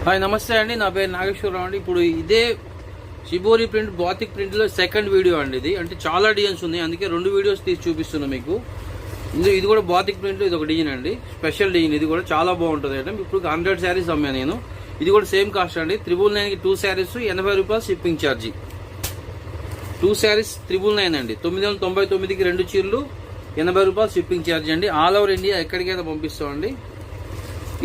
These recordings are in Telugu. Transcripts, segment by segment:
హాయ్ నమస్తే అండి, నా పేరు నాగేశ్వరరావు అండి. ఇప్పుడు ఇదే షిబోరి ప్రింట్ బాతిక్ ప్రింట్లో సెకండ్ వీడియో అండి. ఇది అంటే చాలా డిజైన్స్ ఉన్నాయి, అందుకే రెండు వీడియోస్ తీసి చూపిస్తున్నాను మీకు. ఇది కూడా బాతిక్ ప్రింట్లో ఇది ఒక డిజైన్ అండి, స్పెషల్ డిజైన్. ఇది కూడా చాలా బాగుంటుంది అంటే ఇప్పుడు 100 శారీస్ అమ్మాను నేను. ఇది కూడా సేమ్ కాస్ట్ అండి. 999కి 2 శారీస్ 80 రూపాయలు షిప్పింగ్ ఛార్జీ. 2 శారీస్ 999 అండి. 999కి 2 చీరలు 80 రూపాయలు షిప్పింగ్ ఛార్జీ అండి. ఆల్ ఓవర్ ఇండియా ఎక్కడికైనా పంపిస్తామండి.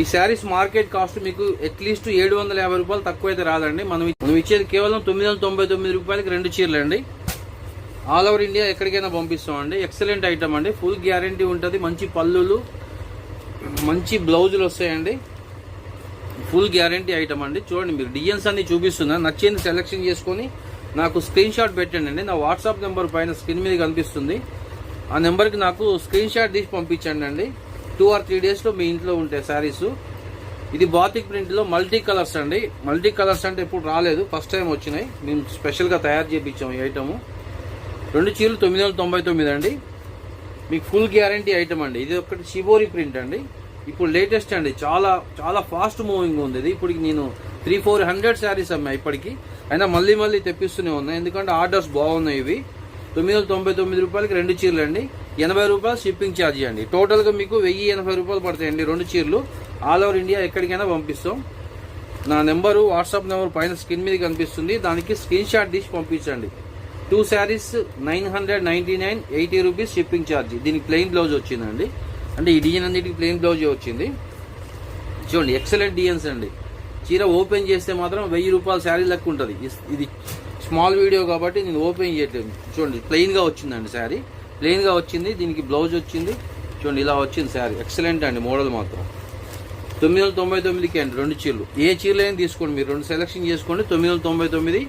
ఈ శారీస్ మార్కెట్ కాస్ట్ మీకు అట్లీస్ట్ 750 రూపాయలు తక్కువ అయితే రాదండి. మనం ఇచ్చేది కేవలం 999 రూపాయలకి 2 చీరలు అండి. ఆల్ ఓవర్ ఇండియా ఎక్కడికైనా పంపిస్తామండి. ఎక్సలెంట్ ఐటమ్ అండి, ఫుల్ గ్యారంటీ ఉంటుంది. మంచి పళ్ళులు, మంచి బ్లౌజులు వస్తాయండి. ఫుల్ గ్యారంటీ ఐటమ్ అండి. చూడండి, మీరు డిజైన్స్ అన్ని చూపిస్తున్నా, నచ్చింది సెలెక్షన్ చేసుకొని నాకు స్క్రీన్ షాట్ పెట్టండి అండి. నా వాట్సాప్ నెంబర్ పైన స్క్రీన్ మీద కనిపిస్తుంది. ఆ నెంబర్కి నాకు స్క్రీన్ షాట్ తీసి పంపించండి అండి. 2 or 3 డేస్లో మీ ఇంట్లో ఉంటాయి శారీస్. ఇది బాతిక్ ప్రింట్లో మల్టీ కలర్స్ అండి. మల్టీ కలర్స్ అంటే ఎప్పుడు రాలేదు, ఫస్ట్ టైం వచ్చినాయి. మేము స్పెషల్గా తయారు చేయించాము ఈ ఐటమ్. 2 చీరలు 999 అండి. మీకు ఫుల్ గ్యారంటీ ఐటమ్ అండి. ఇది ఒకటి షిబోరి ప్రింట్ అండి, ఇప్పుడు లేటెస్ట్ అండి. చాలా చాలా ఫాస్ట్ మూవింగ్ ఉంది ఇది. ఇప్పుడు నేను 300-400 శారీస్ అమ్మాయి ఇప్పటికి, అయినా మళ్ళీ తెప్పిస్తూనే ఉన్నాయి, ఎందుకంటే ఆర్డర్స్ బాగున్నాయి. ఇవి 999 రూపాయలకి 2 చీరలు అండి. 80 రూపాయలు షిప్పింగ్ ఛార్జీ అండి. టోటల్గా మీకు 1080 రూపాయలు పడతాయండి 2 చీరలు. ఆల్ ఓవర్ ఇండియా ఎక్కడికైనా పంపిస్తాం. నా నెంబరు వాట్సాప్ నెంబర్ పైన స్క్రీన్ మీద కనిపిస్తుంది, దానికి స్క్రీన్ షాట్ తీసి పంపించండి. 2 శారీస్ 999, 80 రూపీస్ షిప్పింగ్ ఛార్జీ. దీనికి ప్లెయిన్ బ్లౌజ్ వచ్చిందండి, అంటే ఈ డిజైన్ అన్నిటికి ప్లెయిన్ బ్లౌజ్ వచ్చింది. చూడండి, ఎక్సలెంట్ డిజైన్స్ అండి. చీర ఓపెన్ చేస్తే మాత్రం 1000 రూపాయల శారీ లెక్క ఉంటుంది. ఇది స్మాల్ వీడియో కాబట్టి నేను ఓపెన్ చేయట్లేదు. చూడండి, ప్లెయిన్గా వచ్చిందండి శారీ, ప్లెయిన్గా వచ్చింది. దీనికి బ్లౌజ్ వచ్చింది. చూడండి, ఇలా వచ్చింది శారీ. ఎక్సలెంట్ అండి, మోడల్ మాత్రం. 999కి అండి 2 చీరలు. ఏ చీరలు అయినా తీసుకోండి, మీరు 2 సెలెక్షన్ చేసుకోండి. 999,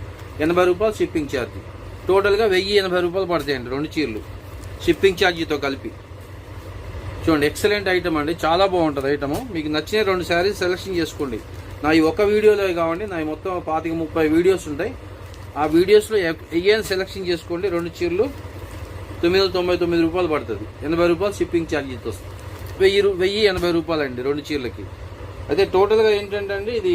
80 రూపాయలు షిప్పింగ్ ఛార్జీ. టోటల్గా 1080 రూపాయలు పడతాయండి 2 చీరలు షిప్పింగ్ ఛార్జీతో కలిపి. చూడండి, ఎక్సలెంట్ ఐటమ్ అండి, చాలా బాగుంటుంది ఐటమ్. మీకు నచ్చిన 2 శారీస్ సెలెక్షన్ చేసుకోండి. నా ఈ ఒక వీడియోలో కావండి, నా మొత్తం 25-30 వీడియోస్ ఉంటాయి. ఆ వీడియోస్లో ఏదైనా సెలెక్షన్ చేసుకోండి. 2 చీరలు 999 రూపాయలు పడుతుంది, 80 రూపాయలు షిప్పింగ్ ఛార్జీతో వస్తుంది. 1080 రూపాయలు అండి 2 చీరలకి. అయితే టోటల్గా ఏంటంటే అండి, ఇది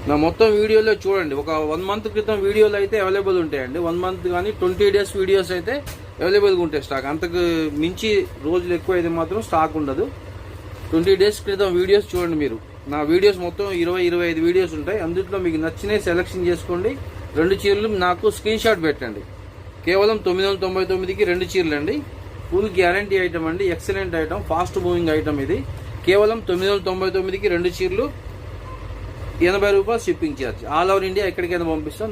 నా మొత్తం వీడియోలో చూడండి, ఒక 1 మంత్ క్రితం వీడియోలు అయితే అవైలబుల్ ఉంటాయండి. 1 మంత్ కానీ 20 డేస్ వీడియోస్ అయితే అవైలబుల్గా ఉంటాయి స్టాక్. అంతకు మించి రోజులు ఎక్కువ అయితే మాత్రం స్టాక్ ఉండదు. 20 డేస్ క్రితం వీడియోస్ చూడండి మీరు. నా వీడియోస్ మొత్తం 20-25 వీడియోస్ ఉంటాయి. అందులో మీకు నచ్చినవి సెలెక్షన్ చేసుకోండి. 2 చీరలు నాకు స్క్రీన్ షాట్ పెట్టండి. కేవలం 999కి 2 చీరలు అండి. ఫుల్ గ్యారంటీ ఐటమ్ అండి, excellent item, fast moving item. ఇది కేవలం 999కి 2 చీరలు 80 రూపాయలు shipping charge. All over India ఎక్కడికైనా పంపిస్తాం.